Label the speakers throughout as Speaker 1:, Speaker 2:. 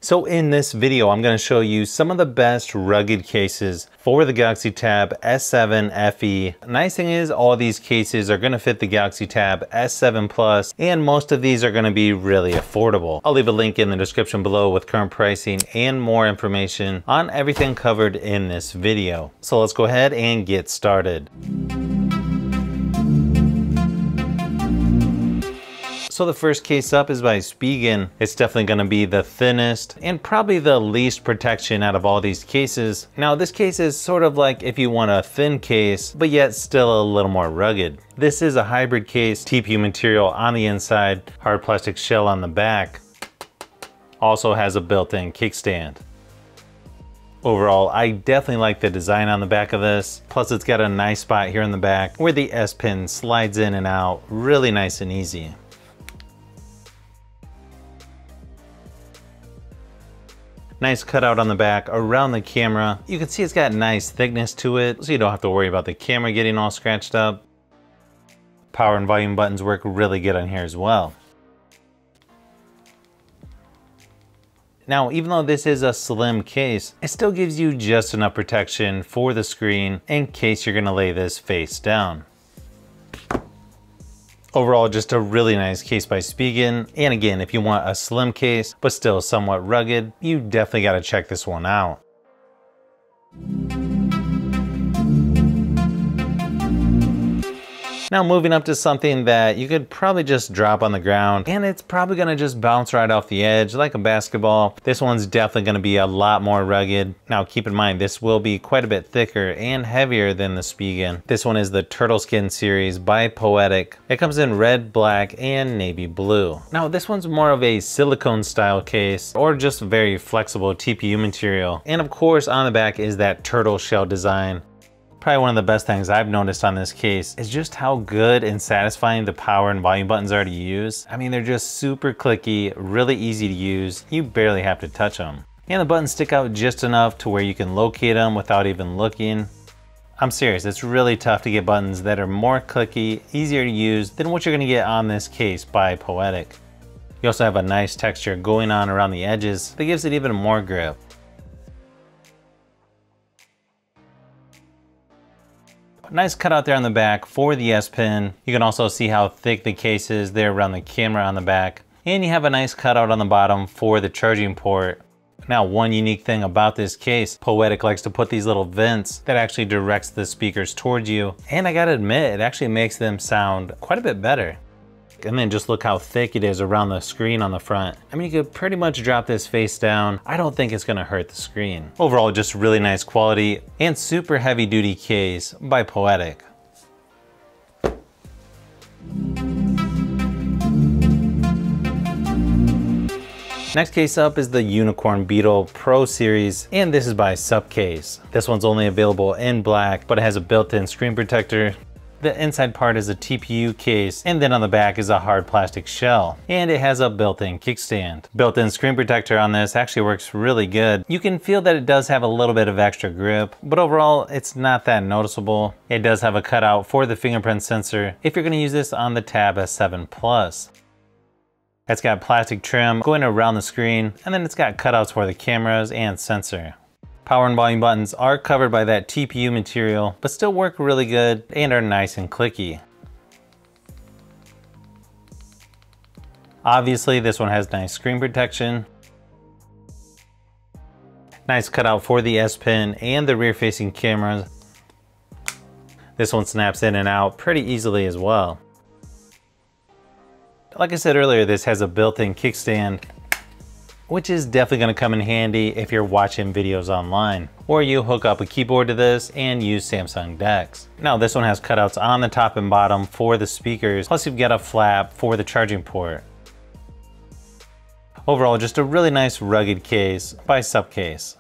Speaker 1: So in this video, I'm going to show you some of the best rugged cases for the Galaxy Tab S7 FE. Nice thing is all these cases are going to fit the Galaxy Tab S7 Plus, and most of these are going to be really affordable. I'll leave a link in the description below with current pricing and more information on everything covered in this video. So let's go ahead and get started. So the first case up is by SPIGEN. It's definitely going to be the thinnest and probably the least protection out of all these cases. Now this case is sort of like if you want a thin case, but yet still a little more rugged. This is a hybrid case, TPU material on the inside, hard plastic shell on the back. Also has a built-in kickstand. Overall, I definitely like the design on the back of this. Plus it's got a nice spot here in the back where the S pin slides in and out, really nice and easy. Nice cutout on the back around the camera. You can see it's got nice thickness to it, so you don't have to worry about the camera getting all scratched up. Power and volume buttons work really good on here as well. Now, even though this is a slim case, it still gives you just enough protection for the screen in case you're gonna lay this face down. Overall, just a really nice case by SPIGEN. And again, if you want a slim case, but still somewhat rugged, you definitely gotta check this one out. Now moving up to something that you could probably just drop on the ground and it's probably gonna just bounce right off the edge like a basketball. This one's definitely gonna be a lot more rugged. Now keep in mind, this will be quite a bit thicker and heavier than the SPIGEN. This one is the TURTLESKIN series by POETIC. It comes in red, black, and navy blue. Now this one's more of a silicone style case or just very flexible TPU material. And of course on the back is that turtle shell design. Probably one of the best things I've noticed on this case is just how good and satisfying the power and volume buttons are to use. I mean, they're just super clicky, really easy to use. You barely have to touch them. And the buttons stick out just enough to where you can locate them without even looking. I'm serious, it's really tough to get buttons that are more clicky, easier to use than what you're gonna get on this case by POETIC. You also have a nice texture going on around the edges that gives it even more grip. Nice cutout there on the back for the S pin. You can also see how thick the case is there around the camera on the back. And you have a nice cutout on the bottom for the charging port. Now, one unique thing about this case, POETIC likes to put these little vents that actually directs the speakers towards you. And I gotta admit, it actually makes them sound quite a bit better. And then just look how thick it is around the screen on the front. I mean, you could pretty much drop this face down. I don't think it's gonna hurt the screen. Overall, just really nice quality and super heavy duty case by POETIC. Next case up is the Unicorn BEETLE Pro Series, and this is by SUPCASE. This one's only available in black, but it has a built-in screen protector. The inside part is a TPU case, and then on the back is a hard plastic shell. And it has a built-in kickstand. Built-in screen protector on this actually works really good. You can feel that it does have a little bit of extra grip, but overall it's not that noticeable. It does have a cutout for the fingerprint sensor if you're gonna use this on the Tab S7 Plus. It's got plastic trim going around the screen, and then it's got cutouts for the cameras and sensor. Power and volume buttons are covered by that TPU material, but still work really good and are nice and clicky. Obviously, this one has nice screen protection. Nice cutout for the S Pen and the rear facing cameras. This one snaps in and out pretty easily as well. Like I said earlier, this has a built-in kickstand, which is definitely gonna come in handy if you're watching videos online, or you hook up a keyboard to this and use Samsung DeX. Now this one has cutouts on the top and bottom for the speakers, plus you've got a flap for the charging port. Overall, just a really nice rugged case by SUPCASE.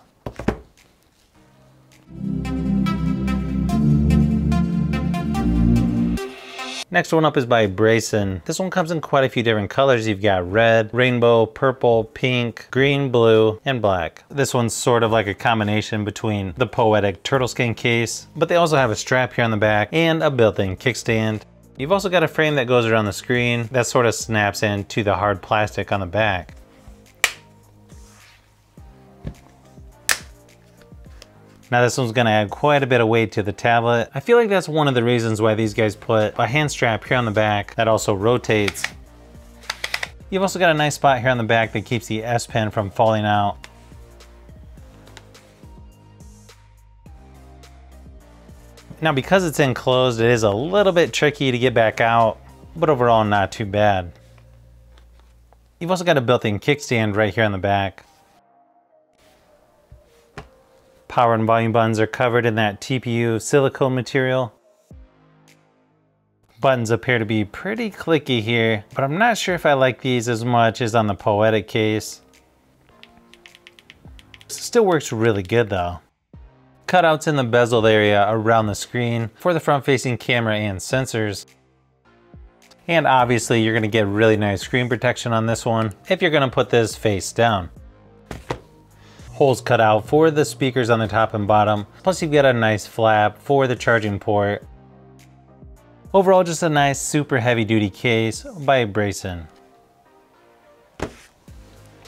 Speaker 1: Next one up is by BRAECN. This one comes in quite a few different colors. You've got red, rainbow, purple, pink, green, blue, and black. This one's sort of like a combination between the POETIC TURTLESKIN case, but they also have a strap here on the back and a built-in kickstand. You've also got a frame that goes around the screen that sort of snaps into the hard plastic on the back. Now this one's gonna add quite a bit of weight to the tablet. I feel like that's one of the reasons why these guys put a hand strap here on the back that also rotates. You've also got a nice spot here on the back that keeps the S Pen from falling out. Now because it's enclosed, it is a little bit tricky to get back out, but overall not too bad. You've also got a built-in kickstand right here on the back. Power and volume buttons are covered in that TPU silicone material. Buttons appear to be pretty clicky here, but I'm not sure if I like these as much as on the POETIC case. Still works really good though. Cutouts in the bezel area around the screen for the front-facing camera and sensors. And obviously you're gonna get really nice screen protection on this one if you're gonna put this face down. Holes cut out for the speakers on the top and bottom, plus you've got a nice flap for the charging port. Overall, just a nice super heavy duty case by BRAECN.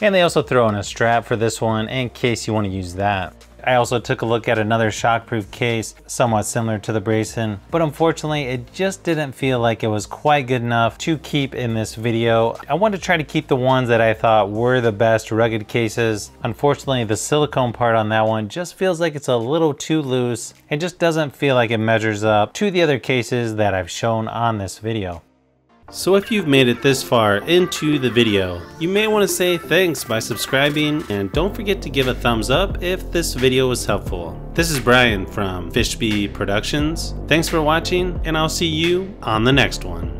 Speaker 1: And they also throw in a strap for this one in case you want to use that. I also took a look at another shockproof case, somewhat similar to the BRAECN, but unfortunately it just didn't feel like it was quite good enough to keep in this video. I wanted to try to keep the ones that I thought were the best rugged cases. Unfortunately, the silicone part on that one just feels like it's a little too loose. It just doesn't feel like it measures up to the other cases that I've shown on this video.
Speaker 2: So if you've made it this far into the video, you may want to say thanks by subscribing, and don't forget to give a thumbs up if this video was helpful. This is Brian from Fishbee Productions. Thanks for watching, and I'll see you on the next one.